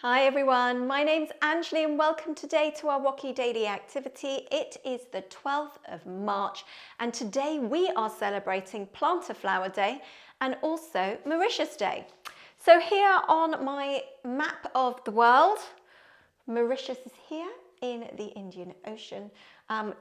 Hi everyone, my name's Anjali and welcome today to our WOCY Daily Activity. It is the 12th of March and today we are celebrating Flower Day and also Mauritius Day. So here on my map of the world, Mauritius is here in the Indian Ocean.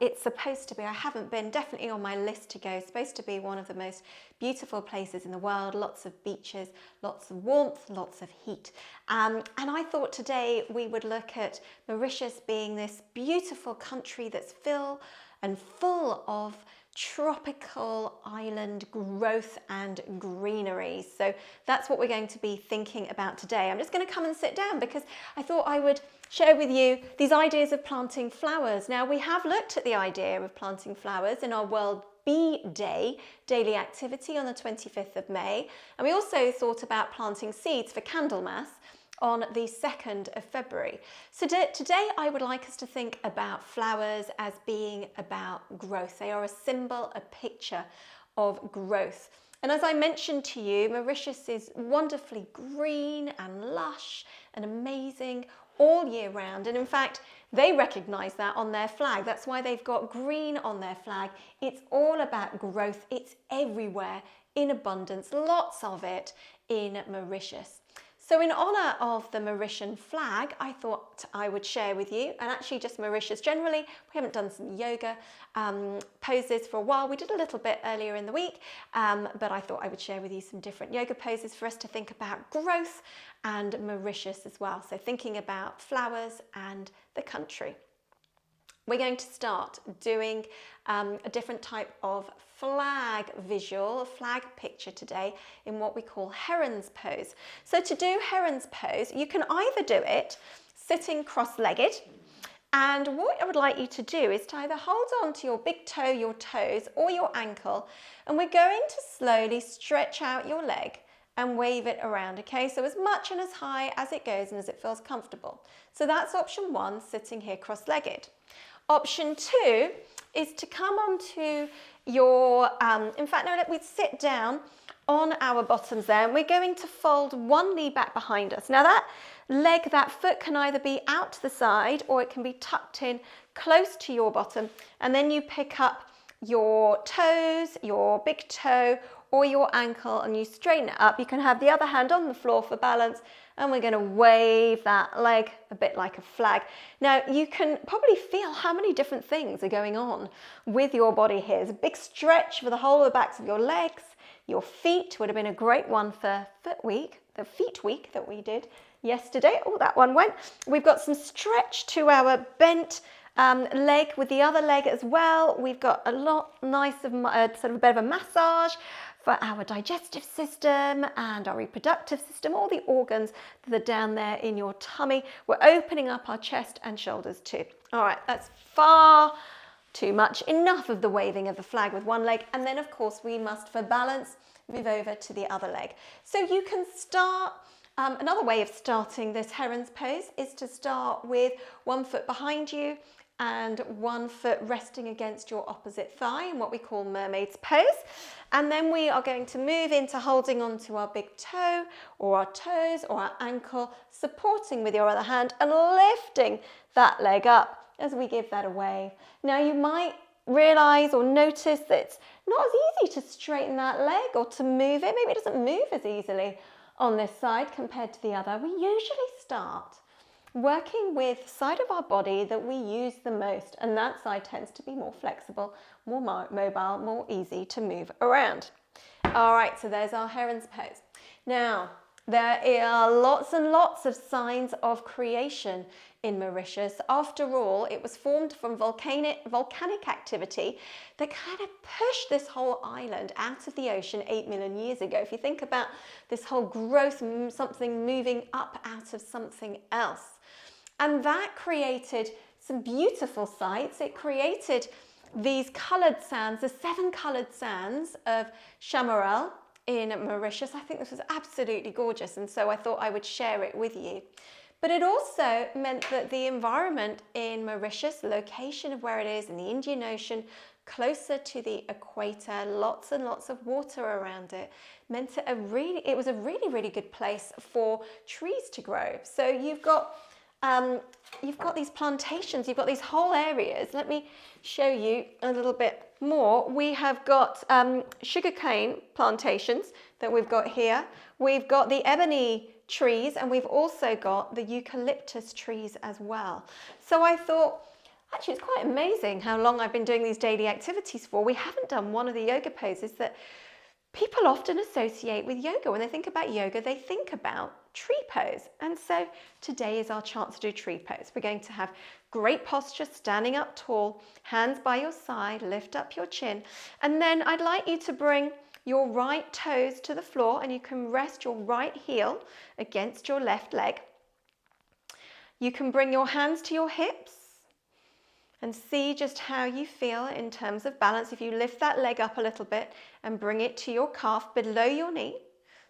It's supposed to be, I haven't been, definitely on my list to go, it's supposed to be one of the most beautiful places in the world, lots of beaches, lots of warmth, lots of heat. And I thought today we would look at Mauritius being this beautiful country that's full of tropical island growth and greenery. So that's what we're going to be thinking about today. I'm just going to come and sit down because I thought I would share with you these ideas of planting flowers. Now, we have looked at the idea of planting flowers in our World Bee Day daily activity on the 25th of May. And we also thought about planting seeds for Candlemas on the 2nd of February. So today I would like us to think about flowers as being about growth. They are a symbol, a picture of growth. And as I mentioned to you, Mauritius is wonderfully green and lush and amazing all year round. And in fact, they recognise that on their flag. That's why they've got green on their flag. It's all about growth. It's everywhere in abundance, lots of it in Mauritius. So in honour of the Mauritian flag, I thought I would share with you, and actually just Mauritius generally, we haven't done some yoga poses for a while. We did a little bit earlier in the week, but I thought I would share with you some different yoga poses for us to think about growth and Mauritius as well. So thinking about flowers and the country. We're going to start doing a different type of flag visual, flag picture today in what we call Heron's pose. So to do Heron's pose, you can either do it sitting cross-legged, and what I would like you to do is to either hold on to your big toe, your toes, or your ankle, and we're going to slowly stretch out your leg and wave it around, okay? So as much and as high as it goes and as it feels comfortable. So that's option one, sitting here cross-legged. Option two is to come onto your, in fact, no, let me sit down on our bottoms there, and we're going to fold one knee back behind us. Now that leg, that foot can either be out to the side or it can be tucked in close to your bottom, and then you pick up your toes, your big toe, or your ankle, and you straighten it up. You can have the other hand on the floor for balance, and we're going to wave that leg a bit like a flag. Now, you can probably feel how many different things are going on with your body here. There's a big stretch for the whole of the backs of your legs. Your feet would have been a great one for Foot Week, the Feet Week that we did yesterday. Oh, that one went. We've got some stretch to our bent leg with the other leg as well. We've got a lot nice of sort of a bit of a massage for our digestive system and our reproductive system, all the organs that are down there in your tummy. We're opening up our chest and shoulders too. All right, that's far too much. Enough of the waving of the flag with one leg. And then of course we must, for balance, move over to the other leg. So you can start, another way of starting this Heron's pose is to start with one foot behind you and one foot resting against your opposite thigh in what we call mermaid's pose. And then we are going to move into holding onto our big toe or our toes or our ankle, supporting with your other hand and lifting that leg up as we give that a wave. Now you might realize or notice that it's not as easy to straighten that leg or to move it. Maybe it doesn't move as easily on this side compared to the other. We usually start working with the side of our body that we use the most, and that side tends to be more flexible, more mobile, more easy to move around. All right, so there's our Heron's pose. Now, there are lots and lots of signs of creation in Mauritius. After all, it was formed from volcanic activity that kind of pushed this whole island out of the ocean 8 million years ago. If you think about this whole growth, something moving up out of something else. And that created some beautiful sights. It created these coloured sands, the 7 coloured sands of Chamarel in Mauritius. I think this was absolutely gorgeous, and so I thought I would share it with you. But it also meant that the environment in Mauritius, the location of where it is in the Indian Ocean, closer to the equator, lots and lots of water around it, meant it was a really good place for trees to grow. So you've got these plantations, you've got these whole areas. Let me show you a little bit more. We have got sugarcane plantations that we've got here. We've got the ebony trees, and we've also got the eucalyptus trees as well. So I thought, actually, it's quite amazing how long I've been doing these daily activities for. We haven't done one of the yoga poses that people often associate with yoga. When they think about yoga, they think about tree pose. And so today is our chance to do tree pose. We're going to have great posture, standing up tall, hands by your side, lift up your chin. And then I'd like you to bring your right toes to the floor, and you can rest your right heel against your left leg. You can bring your hands to your hips and see just how you feel in terms of balance. If you lift that leg up a little bit and bring it to your calf below your knee,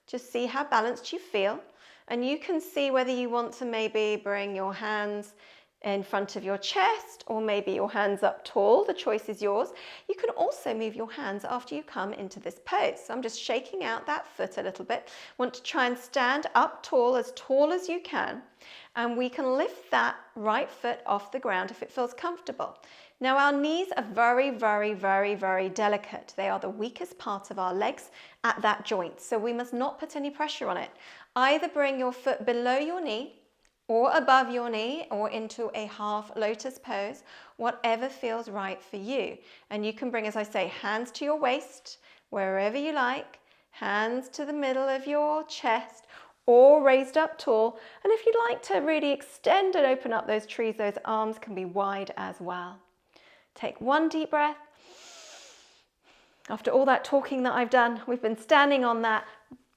just see how balanced you feel. And you can see whether you want to maybe bring your hands in front of your chest, or maybe your hands up tall. The choice is yours. You can also move your hands after you come into this pose. So I'm just shaking out that foot a little bit. Want to try and stand up tall as you can. And we can lift that right foot off the ground if it feels comfortable. Now our knees are very delicate. They are the weakest part of our legs at that joint. So we must not put any pressure on it. Either bring your foot below your knee or above your knee, or into a half lotus pose, whatever feels right for you. And you can bring, as I say, hands to your waist, wherever you like, hands to the middle of your chest, or raised up tall. And if you'd like to really extend and open up those trees, those arms can be wide as well. Take one deep breath. After all that talking that I've done, we've been standing on that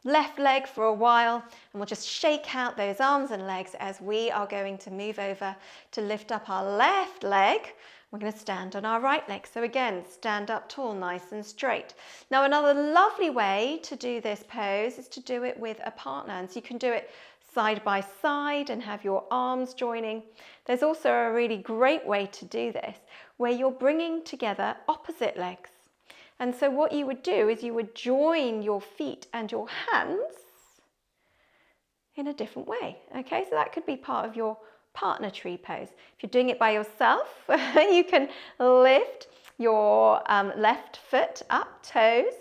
left leg for a while, and we'll just shake out those arms and legs as we are going to move over to lift up our left leg. We're going to stand on our right leg. So again, stand up tall, nice and straight. Now another lovely way to do this pose is to do it with a partner. And so you can do it side by side and have your arms joining. There's also a really great way to do this where you're bringing together opposite legs. And so what you would do is you would join your feet and your hands in a different way. Okay, so that could be part of your partner tree pose. If you're doing it by yourself, you can lift your left foot up, toes,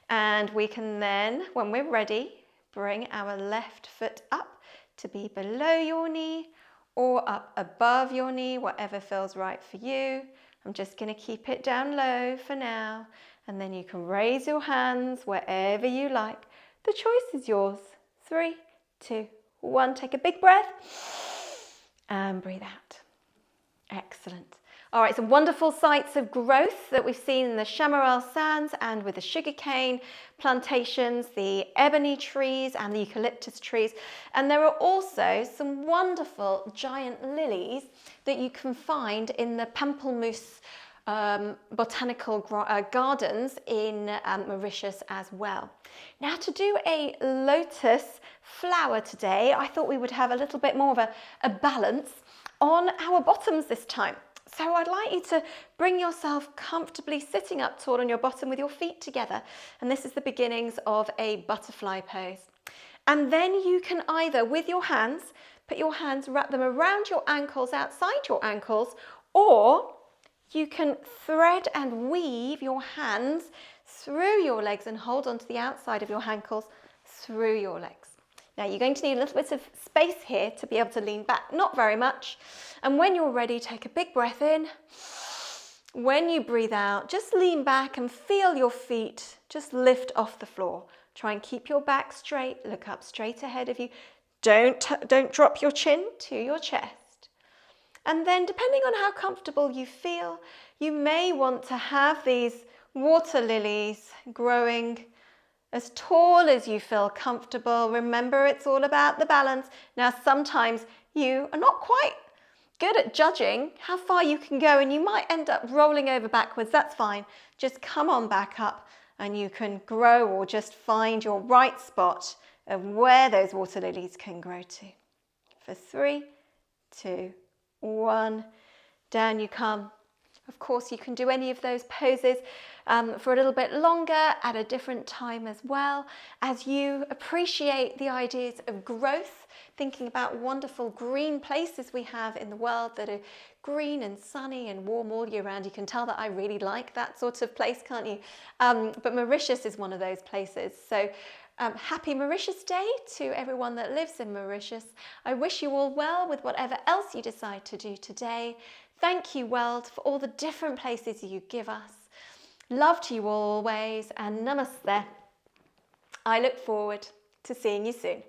and we can then, when we're ready, bring our left foot up to be below your knee or up above your knee, whatever feels right for you. I'm just going to keep it down low for now. And then you can raise your hands wherever you like. The choice is yours. 3, 2, 1. Take a big breath and breathe out. Excellent. All right, some wonderful sites of growth that we've seen in the chaparral sands and with the sugarcane plantations, the ebony trees and the eucalyptus trees. And there are also some wonderful giant lilies that you can find in the pamplemousse botanical gardens in Mauritius as well. Now, to do a lotus flower today, I thought we would have a little bit more of a balance on our bottoms this time. So I'd like you to bring yourself comfortably sitting up tall on your bottom with your feet together. And this is the beginnings of a butterfly pose. And then you can either, with your hands, put your hands, wrap them around your ankles, outside your ankles, or you can thread and weave your hands through your legs and hold onto the outside of your ankles through your legs. Now you're going to need a little bit of space here to be able to lean back, not very much. And when you're ready, take a big breath in. When you breathe out, just lean back and feel your feet just lift off the floor. Try and keep your back straight, look up straight ahead of you. Don't drop your chin to your chest. And then depending on how comfortable you feel, you may want to have these water lilies growing as tall as you feel comfortable. Remember, it's all about the balance. Now, sometimes you are not quite good at judging how far you can go and you might end up rolling over backwards. That's fine. Just come on back up and you can grow or just find your right spot of where those water lilies can grow to. For 3, 2, 1, down you come. Of course, you can do any of those poses for a little bit longer at a different time as well, as you appreciate the ideas of growth, thinking about wonderful green places we have in the world that are green and sunny and warm all year round. You can tell that I really like that sort of place, can't you? But Mauritius is one of those places. So happy Mauritius Day to everyone that lives in Mauritius. I wish you all well with whatever else you decide to do today. Thank you, world, for all the different places you give us. Love to you always, and namaste. I look forward to seeing you soon.